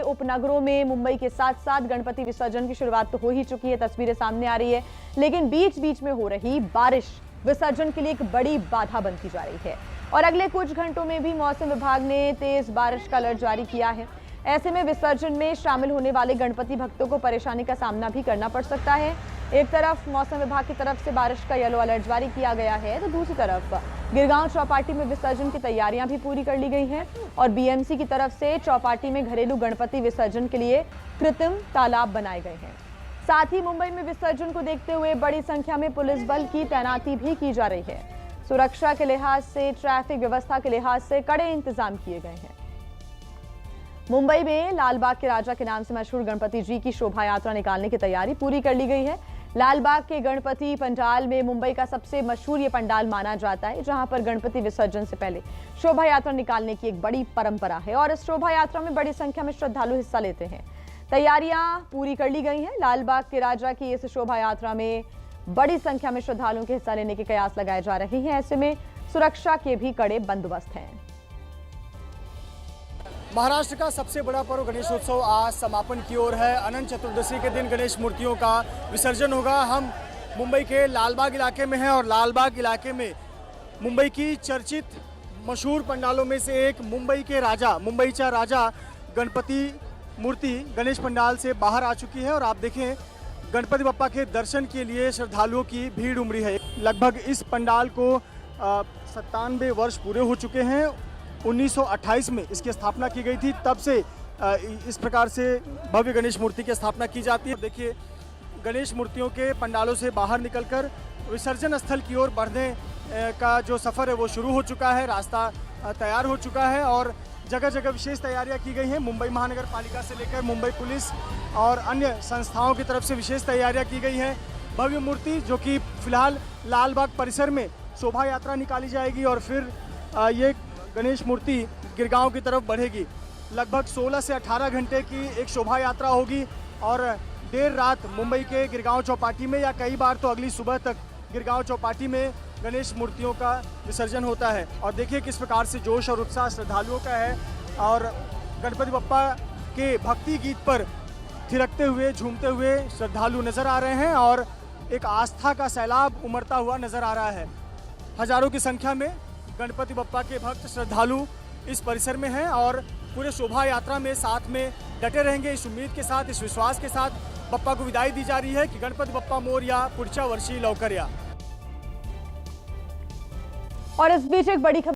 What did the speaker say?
उपनगरों में मुंबई के साथ साथ गणपति विसर्जन की शुरुआत तो हो ही चुकी है, तस्वीरें सामने आ रही है, लेकिन बीच बीच में हो रही बारिश विसर्जन के लिए एक बड़ी बाधा बनती जा रही है। और अगले कुछ घंटों में भी मौसम विभाग ने तेज बारिश का अलर्ट जारी किया है। ऐसे में विसर्जन में शामिल होने वाले गणपति भक्तों को परेशानी का सामना भी करना पड़ सकता है। एक तरफ मौसम विभाग की तरफ से बारिश का येलो अलर्ट जारी किया गया है, तो दूसरी तरफ गिरगांव चौपाटी में विसर्जन की तैयारियां भी पूरी कर ली गई हैं और बीएमसी की तरफ से चौपाटी में घरेलू गणपति विसर्जन के लिए कृत्रिम तालाब बनाए गए हैं। साथ ही मुंबई में विसर्जन को देखते हुए बड़ी संख्या में पुलिस बल की तैनाती भी की जा रही है। सुरक्षा के लिहाज से, ट्रैफिक व्यवस्था के लिहाज से कड़े इंतजाम किए गए हैं। मुंबई में लालबाग के राजा के नाम से मशहूर गणपति जी की शोभा यात्रा निकालने की तैयारी पूरी कर ली गई है। लालबाग के गणपति पंडाल में मुंबई का सबसे मशहूर ये पंडाल माना जाता है, जहां पर गणपति विसर्जन से पहले शोभा यात्रा निकालने की एक बड़ी परंपरा है और इस शोभा यात्रा में बड़ी संख्या में श्रद्धालु हिस्सा लेते हैं। तैयारियां पूरी कर ली गई हैं। लालबाग के राजा की इस शोभा यात्रा में बड़ी संख्या में श्रद्धालुओं के हिस्सा लेने के कयास लगाए जा रहे हैं। ऐसे में सुरक्षा के भी कड़े बंदोबस्त हैं। महाराष्ट्र का सबसे बड़ा पर्व गणेशोत्सव आज समापन की ओर है। अनंत चतुर्दशी के दिन गणेश मूर्तियों का विसर्जन होगा। हम मुंबई के लालबाग इलाके में हैं और लालबाग इलाके में मुंबई की चर्चित मशहूर पंडालों में से एक मुंबईचा राजा गणपति मूर्ति गणेश पंडाल से बाहर आ चुकी है और आप देखें गणपति बप्पा के दर्शन के लिए श्रद्धालुओं की भीड़ उमड़ी है। लगभग इस पंडाल को 97 वर्ष पूरे हो चुके हैं। 1928 में इसकी स्थापना की गई थी, तब से इस प्रकार से भव्य गणेश मूर्ति की स्थापना की जाती है। देखिए गणेश मूर्तियों के पंडालों से बाहर निकलकर विसर्जन स्थल की ओर बढ़ने का जो सफ़र है वो शुरू हो चुका है। रास्ता तैयार हो चुका है और जगह जगह विशेष तैयारियां की गई हैं। मुंबई महानगर पालिका से लेकर मुंबई पुलिस और अन्य संस्थाओं की तरफ से विशेष तैयारियां की गई हैं। भव्य मूर्ति जो कि फिलहाल लालबाग परिसर में शोभा यात्रा निकाली जाएगी और फिर ये गणेश मूर्ति गिरगांव की तरफ बढ़ेगी। लगभग 16 से 18 घंटे की एक शोभा यात्रा होगी और देर रात मुंबई के गिरगांव चौपाटी में या कई बार तो अगली सुबह तक गिरगांव चौपाटी में गणेश मूर्तियों का विसर्जन होता है। और देखिए किस प्रकार से जोश और उत्साह श्रद्धालुओं का है और गणपति बप्पा के भक्ति गीत पर थिरकते हुए झूमते हुए श्रद्धालु नजर आ रहे हैं और एक आस्था का सैलाब उमड़ता हुआ नजर आ रहा है। हजारों की संख्या में गणपति बप्पा के भक्त श्रद्धालु इस परिसर में हैं और पूरे शोभा यात्रा में साथ में डटे रहेंगे। इस उम्मीद के साथ, इस विश्वास के साथ बप्पा को विदाई दी जा रही है कि गणपति बप्पा मोरया, पुढच्या वर्षी लवकर या। और इस बीच एक बड़ी खबर